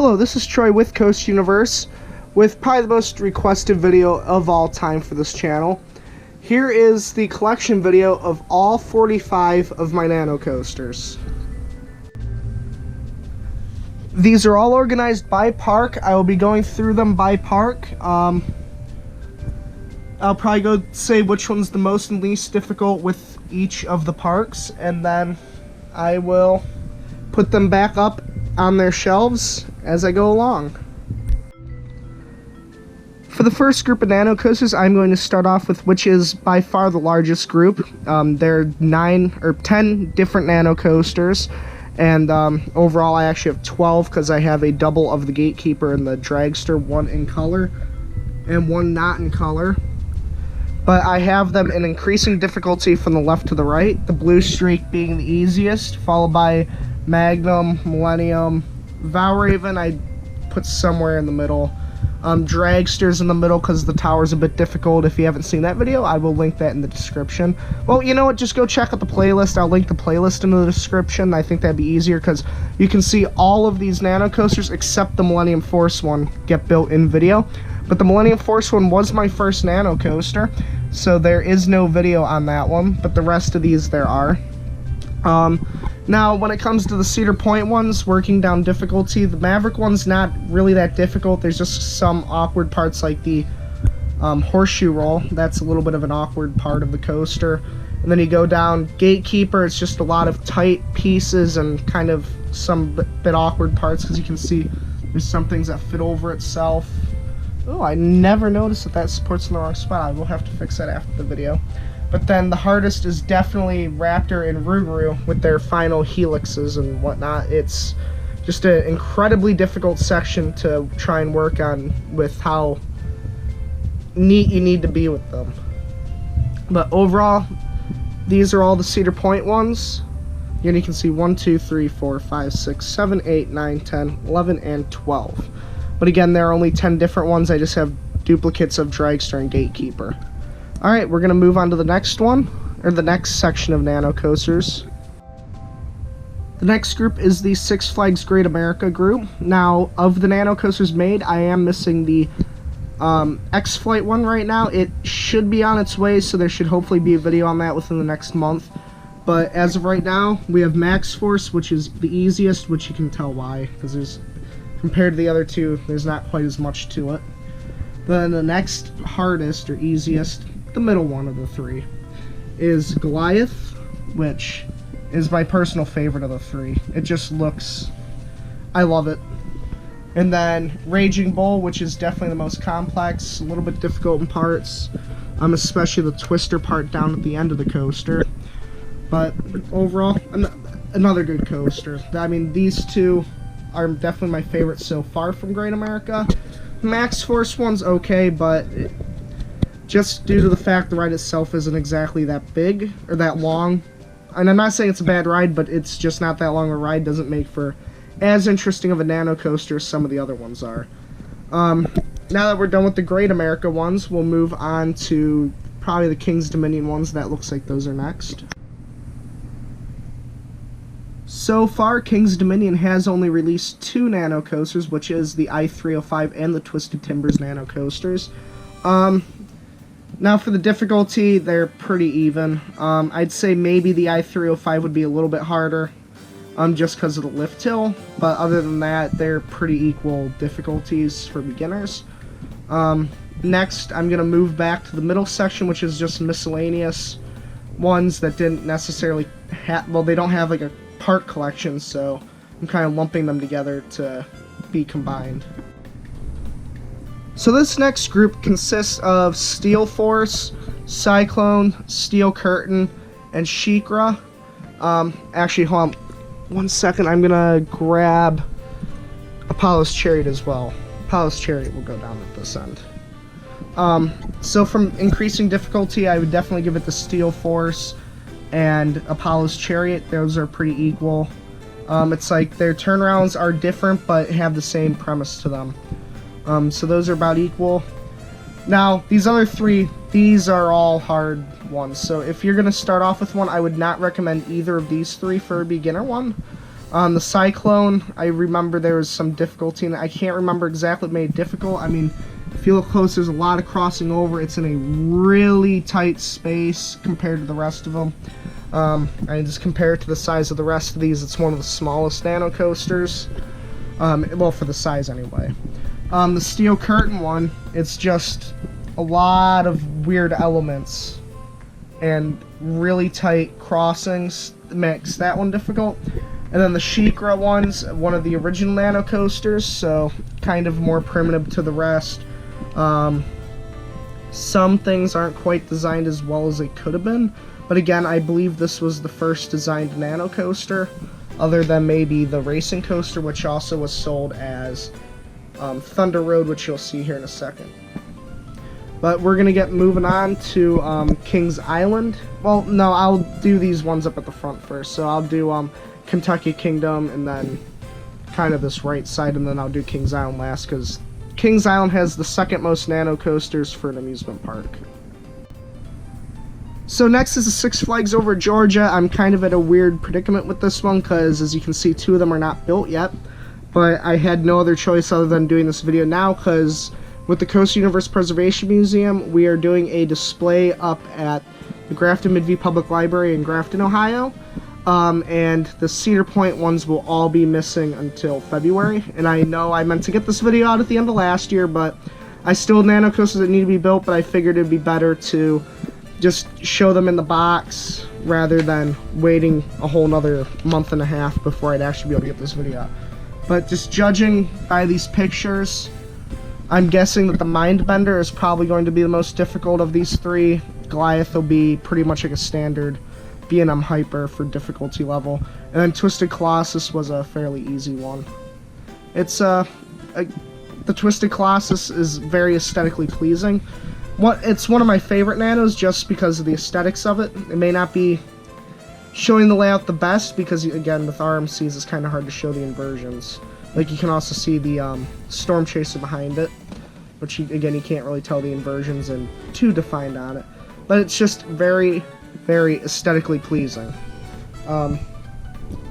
Hello, this is Troy with Coast Universe with probably the most requested video of all time for this channel. Here is the collection video of all 45 of my Nanocoasters. These are all organized by park. I will be going through them by park. I'll probably go say which one's the most and least difficult with each of the parks, and then I will put them back up on their shelves as I go along. For the first group of Nanocoasters, I'm going to start off with which is by far the largest group. There are 9 or 10 different Nanocoasters, and overall I actually have 12 because I have a double of the Gatekeeper and the Dragster, one in color and one not in color. But I have them in increasing difficulty from the left to the right, the Blue Streak being the easiest, followed by Magnum, Millennium, Valraven I put somewhere in the middle. Dragster's in the middle because the tower's a bit difficult. If you haven't seen that video, I will link that in the description. Well, you know what? Just go check out the playlist. I'll link the playlist in the description. I think that'd be easier because you can see all of these Nanocoasters except the Millennium Force one get built in video. But the Millennium Force one was my first Nanocoaster, so there is no video on that one, but the rest of these there are. Now, when it comes to the Cedar Point ones, working down difficulty, the Maverick one's not really that difficult. There's just some awkward parts like the horseshoe roll. That's a little bit of an awkward part of the coaster. And then you go down Gatekeeper, it's just a lot of tight pieces and kind of some bit awkward parts because you can see there's some things that fit over itself. Oh, I never noticed that that support's in the wrong spot. I will have to fix that after the video. But then the hardest is definitely Raptor and Rougarou with their final helixes and whatnot. It's just an incredibly difficult section to try and work on with how neat you need to be with them. But overall, these are all the Cedar Point ones. And you can see 1, 2, 3, 4, 5, 6, 7, 8, 9, 10, 11, and 12. But again, there are only 10 different ones. I just have duplicates of Dragster and Gatekeeper. Alright, we're going to move on to the next one, or the next section of Nanocoasters. The next group is the Six Flags Great America group. Now, of the Nanocoasters made, I am missing the X-Flight one right now. It should be on its way, so there should hopefully be a video on that within the next month. But as of right now, we have Max Force, which is the easiest, which you can tell why, because there's, compared to the other two, there's not quite as much to it. Then the next hardest, or easiest, the middle one of the three, is Goliath, which is my personal favorite of the three. It just looks, I love it. And then Raging Bull, which is definitely the most complex, a little bit difficult in parts, especially the twister part down at the end of the coaster. But overall, another good coaster. I mean, these two are definitely my favorites so far from Great America. Max Force one's okay, but just due to the fact the ride itself isn't exactly that big or that long, and I'm not saying it's a bad ride, but it's just not that long a ride, doesn't make for as interesting of a Nanocoaster as some of the other ones are. Now that we're done with the Great America ones, we'll move on to probably the King's Dominion ones. That looks like those are next. So far, King's Dominion has only released 2 Nanocoasters, which is the I-305 and the Twisted Timbers Nanocoasters. Now for the difficulty, they're pretty even. I'd say maybe the I-305 would be a little bit harder, just because of the lift hill, but other than that, they're pretty equal difficulties for beginners. Next, I'm going to move back to the middle section, which is just miscellaneous ones that didn't necessarily have, well, they don't have like a part collection, so I'm kind of lumping them together to be combined. So this next group consists of Steel Force, Cyclone, Steel Curtain, and Sheikra. Actually, hold on one second, I'm gonna grab Apollo's Chariot as well. Apollo's Chariot will go down at this end. So from increasing difficulty, I would definitely give it the Steel Force and Apollo's Chariot. Those are pretty equal. It's like their turnarounds are different but have the same premise to them. So those are about equal. Now, these other 3, these are all hard ones. So if you're going to start off with one, I would not recommend either of these 3 for a beginner one. On the Cyclone, I remember there was some difficulty, and I can't remember exactly what made it difficult. I mean, if you look close, there's a lot of crossing over. It's in a really tight space compared to the rest of them. I just compare it to the size of the rest of these. It's one of the smallest Nano coasters. Well, for the size anyway. The Steel Curtain one, it's just a lot of weird elements and really tight crossings makes that one difficult. And then the Sheikra one's one of the original Nano coasters, so kind of more primitive to the rest. Some things aren't quite designed as well as they could have been, but again, I believe this was the first designed Nano coaster, other than maybe the Racing Coaster, which also was sold as Thunder Road, which you'll see here in a second. But we're gonna get moving on to Kings Island. Well, no, I'll do these ones up at the front first. So I'll do Kentucky Kingdom, and then kind of this right side, and then I'll do Kings Island last, because Kings Island has the second most Nano coasters for an amusement park. So next is the Six Flags Over Georgia. I'm kind of at a weird predicament with this one, because as you can see, 2 of them are not built yet. But I had no other choice other than doing this video now, because with the Coast Universe Preservation Museum, we are doing a display up at the Grafton Midview Public Library in Grafton, Ohio. And the Cedar Point ones will all be missing until February. And I know I meant to get this video out at the end of last year, but I still have Nano coasters that need to be built, but I figured it'd be better to just show them in the box rather than waiting a whole nother month and a half before I'd actually be able to get this video out. But just judging by these pictures, I'm guessing that the Mindbender is probably going to be the most difficult of these 3. Goliath will be pretty much like a standard B&M Hyper for difficulty level. And then Twisted Colossus was a fairly easy one. It's the Twisted Colossus is very aesthetically pleasing. It's one of my favorite Nanos just because of the aesthetics of it. It may not be showing the layout the best because, again, with RMCs it's kind of hard to show the inversions. Like, you can also see the Storm Chaser behind it, which, again, you can't really tell the inversions and too defined on it. But it's just very, very aesthetically pleasing.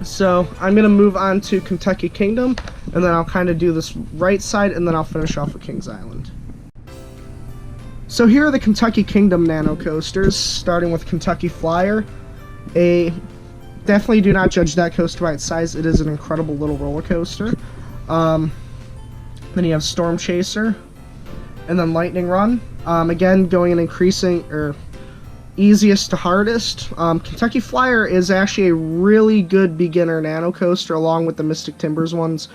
So I'm going to move on to Kentucky Kingdom, and then I'll kind of do this right side, and then I'll finish off with Kings Island. So here are the Kentucky Kingdom Nano coasters, starting with Kentucky Flyer. Definitely do not judge that coaster by its size. It is an incredible little roller coaster. Then you have Storm Chaser, and then Lightning Run. Again, going in increasing, or easiest to hardest. Kentucky Flyer is actually a really good beginner Nano coaster, along with the Mystic Timbers ones.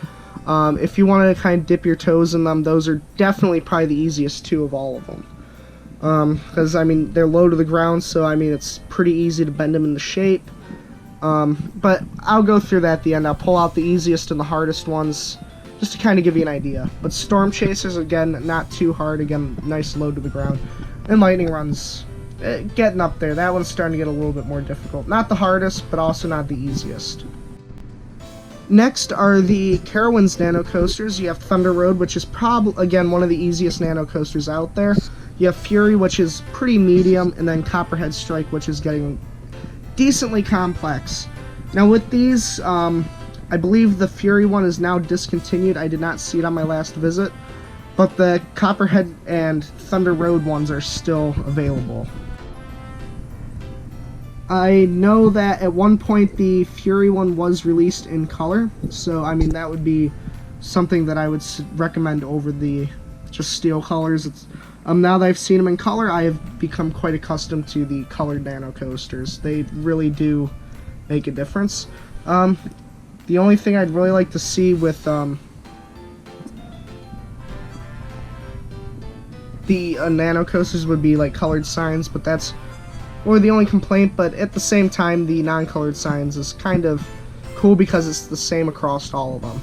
If you want to kind of dip your toes in them, those are definitely probably the easiest 2 of all of them. Because, I mean, they're low to the ground, so, I mean, it's pretty easy to bend them into shape. But I'll go through that at the end. I'll pull out the easiest and the hardest ones just to kind of give you an idea. But Storm Chasers, again, not too hard. Again, nice low to the ground. And Lightning Run's getting up there. That one's starting to get a little bit more difficult. Not the hardest, but also not the easiest. Next are the Carowinds Nano coasters. You have Thunder Road, which is probably, again, one of the easiest Nano coasters out there. You have Fury, which is pretty medium, and then Copperhead Strike, which is getting decently complex. Now with these, I believe the Fury one is now discontinued. I did not see it on my last visit, but the Copperhead and Thunder Road ones are still available. I know that at one point the Fury one was released in color, so I mean that would be something that I would recommend over the just steel colors. It's now that I've seen them in color, I have become quite accustomed to the colored Nano coasters. They really do make a difference. The only thing I'd really like to see with the Nano coasters would be like colored signs, but that's the only complaint. But at the same time, the non-colored signs is kind of cool because it's the same across all of them.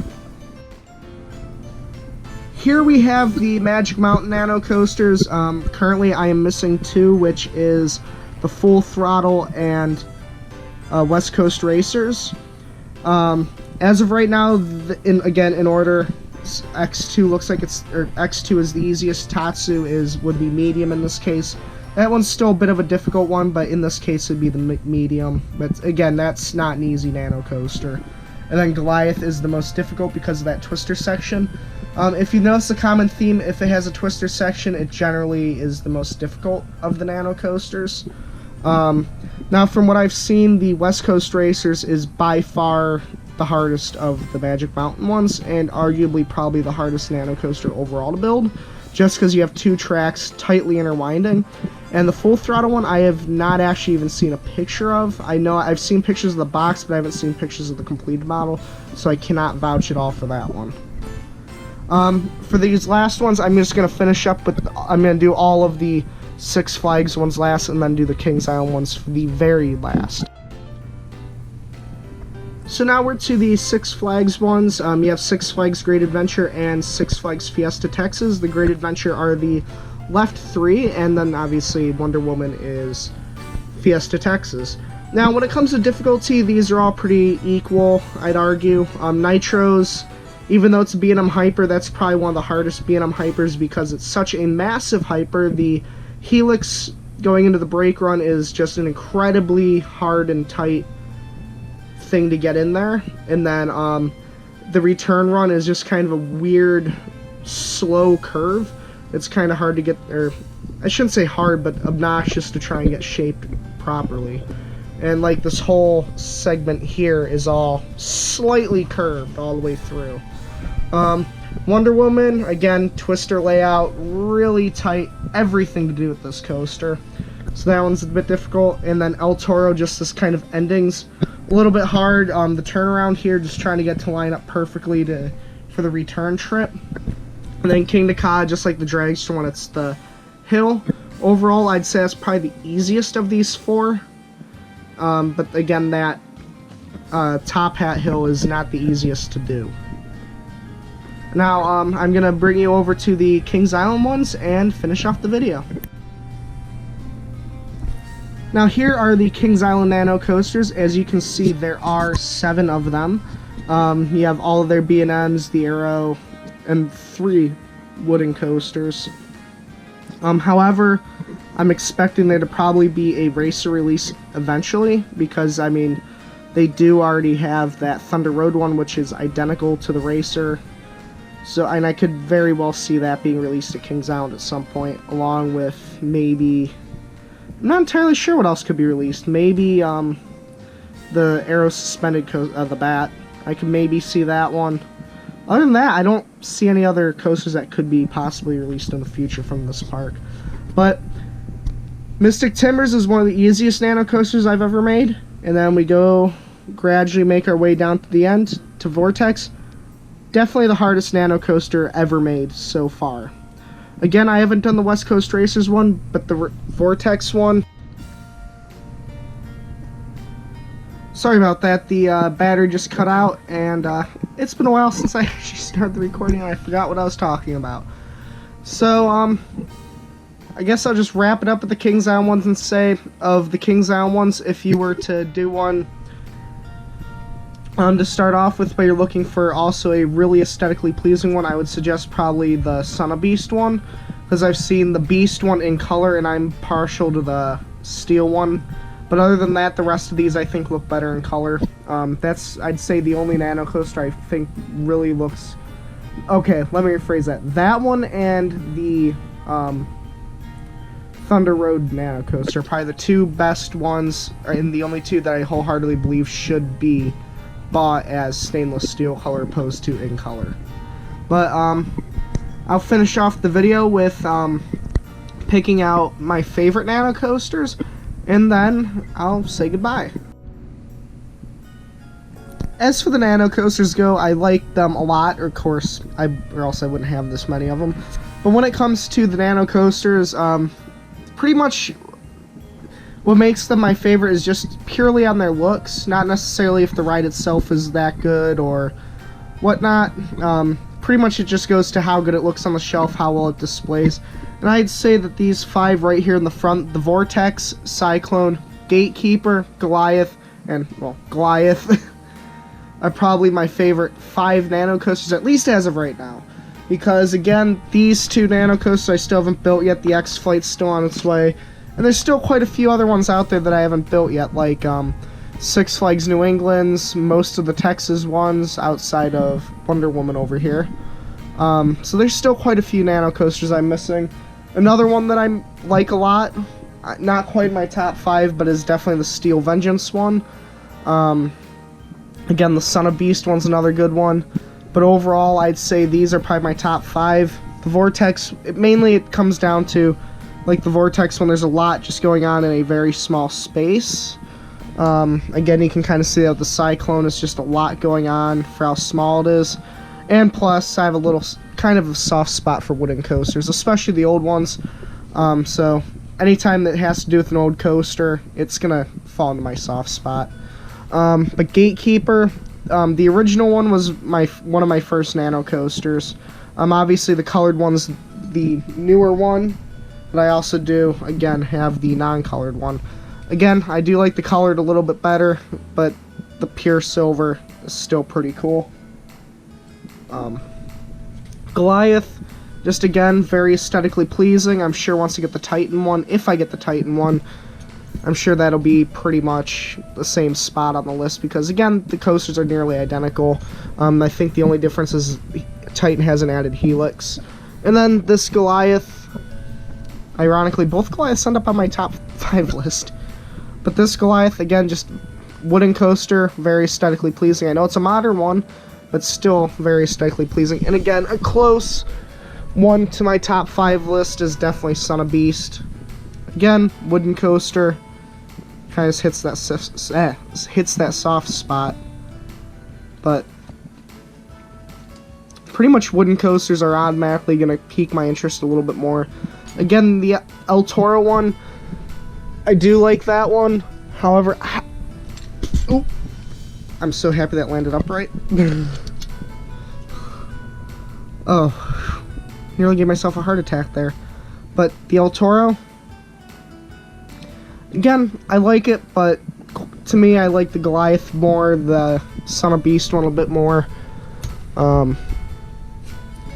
Here we have the Magic Mountain Nano coasters. Currently I am missing 2, which is the Full Throttle and West Coast Racers. As of right now, in order, X2 looks like X2 is the easiest. Tatsu would be medium in this case. That one's still a bit of a difficult one, but in this case it'd be the medium. But again, that's not an easy Nano coaster. and then Goliath is the most difficult because of that twister section. If you notice a common theme, if it has a twister section, it generally is the most difficult of the Nano coasters. Now, from what I've seen, the West Coast Racers is by far the hardest of the Magic Mountain ones, and arguably probably the hardest Nano coaster overall to build, just because you have two tracks tightly interwinding. And the Full Throttle one, I have not actually even seen a picture of. I know I've seen pictures of the box, but I haven't seen pictures of the completed model, so I cannot vouch at all for that one. For these last ones, I'm just going to finish up with, I'm going to do all of the Six Flags ones last, and then do the Kings Island ones for the very last. So now we're to the Six Flags ones. You have Six Flags Great Adventure and Six Flags Fiesta Texas. The Great Adventure are the left three, and then obviously Wonder Woman is Fiesta Texas. Now, when it comes to difficulty, these are all pretty equal, I'd argue. Nitro's, even though it's a B&M Hyper, that's probably one of the hardest B&M Hypers because it's such a massive Hyper. The Helix going into the brake run is just an incredibly hard and tight thing to get in there. And then the return run is just kind of a weird, slow curve. It's kind of hard to get, or I shouldn't say hard, but obnoxious to try and get shaped properly. And like this whole segment here is all slightly curved all the way through. Wonder Woman, again, twister layout, really tight, everything to do with this coaster. So that one's a bit difficult. And then El Toro, just this kind of endings, a little bit hard. The turnaround here, just trying to get to line up perfectly for the return trip. And then King Dakota, just like the Dragster one, it's the hill. Overall, I'd say that's probably the easiest of these four. But again, that Top Hat hill is not the easiest to do. Now, I'm going to bring you over to the Kings Island ones and finish off the video. Now, here are the Kings Island Nano coasters. As you can see, there are 7 of them. You have all of their B&Ms, the Arrow, and 3 wooden coasters. However, I'm expecting there to probably be a racer release eventually, because, I mean, they do already have that Thunder Road one, which is identical to the racer. So, and I could very well see that being released at Kings Island at some point, along with maybe, I'm not entirely sure what else could be released. Maybe the Arrow Suspended the Bat. I could maybe see that one. Other than that, I don't see any other coasters that could be possibly released in the future from this park. But Mystic Timbers is one of the easiest Nano coasters I've ever made. And then we go gradually make our way down to the end to Vortex. Definitely the hardest Nano coaster ever made so far. Again, I haven't done the West Coast Racers one, but the Vortex one... Sorry about that, the battery just cut out, and it's been a while since I actually started the recording, and I forgot what I was talking about. So, I guess I'll just wrap it up with the Kings Island ones and say, of the Kings Island ones, if you were to do one to start off with, but you're looking for also a really aesthetically pleasing one, I would suggest probably the Son of Beast one, because I've seen the Beast one in color, and I'm partial to the Steel one. But other than that, the rest of these I think look better in color. That's, I'd say, the only Nano coaster I think really looks... Okay, let me rephrase that. That one and the Thunder Road Nano coaster are probably the 2 best ones, and the only 2 that I wholeheartedly believe should be bought as stainless steel color opposed to in color. But I'll finish off the video with picking out my favorite Nano coasters, and then I'll say goodbye. As for the Nano coasters go, I like them a lot, or of course, or else I wouldn't have this many of them. But when it comes to the Nano coasters, pretty much what makes them my favorite is just purely on their looks, not necessarily if the ride itself is that good or whatnot. Pretty much it just goes to how good it looks on the shelf, how well it displays. And I'd say that these 5 right here in the front, the Vortex, Cyclone, Gatekeeper, Goliath, and, well, Goliath, are probably my favorite 5 Nano coasters, at least as of right now. Because, again, these 2 Nano coasters I still haven't built yet. The X-Flight's still on its way. And there's still quite a few other ones out there that I haven't built yet, like Six Flags New England's, most of the Texas ones outside of Wonder Woman over here. So there's still quite a few Nano coasters I'm missing. Another one that I like a lot, not quite my top 5, but is definitely the Steel Vengeance one. Again, the Son of Beast one's another good one. But overall, I'd say these are probably my top 5. The Vortex, mainly it comes down to, like the Vortex, when there's a lot just going on in a very small space. Again, you can kind of see that the Cyclone is just a lot going on for how small it is. And plus, I have a little, kind of a soft spot for wooden coasters, especially the old ones. So, anytime that has to do with an old coaster, it's going to fall into my soft spot. But Gatekeeper, the original one was one of my first Nano coasters. Obviously, the colored one's the newer one, but I also do, again, have the non-colored one. Again, I do like the colored a little bit better, but the pure silver is still pretty cool. Goliath, just again, very aesthetically pleasing. I'm sure once I get the Titan one, if I get the Titan one, I'm sure that'll be pretty much the same spot on the list because, again, the coasters are nearly identical. I think the only difference is Titan has an added helix. And then this Goliath, ironically, both Goliaths end up on my top 5 list. But this Goliath, again, just wooden coaster, very aesthetically pleasing. I know it's a modern one, but still very aesthetically pleasing. And again, a close one to my top 5 list is definitely Son of Beast. Again, wooden coaster, kind of hits that soft spot. But pretty much wooden coasters are automatically going to pique my interest a little bit more. Again, the El Toro one, I do like that one. However, I'm so happy that landed upright. Oh, nearly gave myself a heart attack there. But the El Toro, again, I like it, but to me, I like the Goliath more, the Son of Beast one a bit more.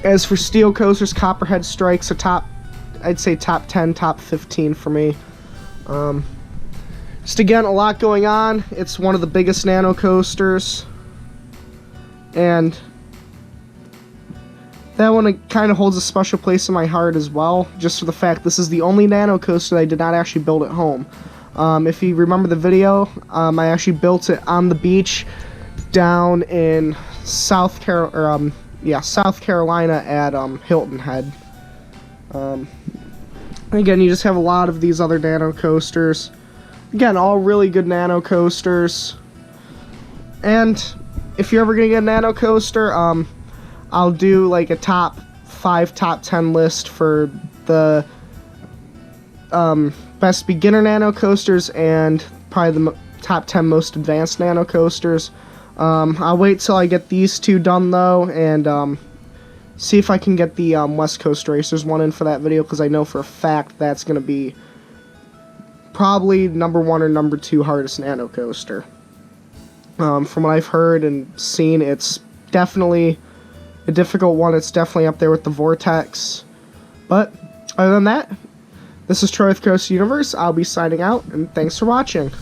As for steel coasters, Copperhead Strike's a top, I'd say top 10, top 15 for me. Just again, a lot going on. It's one of the biggest Nano coasters, and that one kind of holds a special place in my heart as well, just for the fact this is the only Nano coaster that I did not actually build at home. If you remember the video, I actually built it on the beach down in South Carolina at Hilton Head. Again, you just have a lot of these other Nano coasters. Again, all really good Nano coasters. And if you're ever gonna get a Nano coaster, I'll do like a top 5, top 10 list for the best beginner Nano coasters and probably the top 10 most advanced Nano coasters. I'll wait till I get these two done though, and see if I can get the West Coast Racers one in for that video, because I know for a fact that's going to be probably number 1 or number 2 hardest Nano coaster. From what I've heard and seen, it's definitely a difficult one. It's definitely up there with the Vortex. But other than that, this is Troy with Coast Universe. I'll be signing out, and thanks for watching.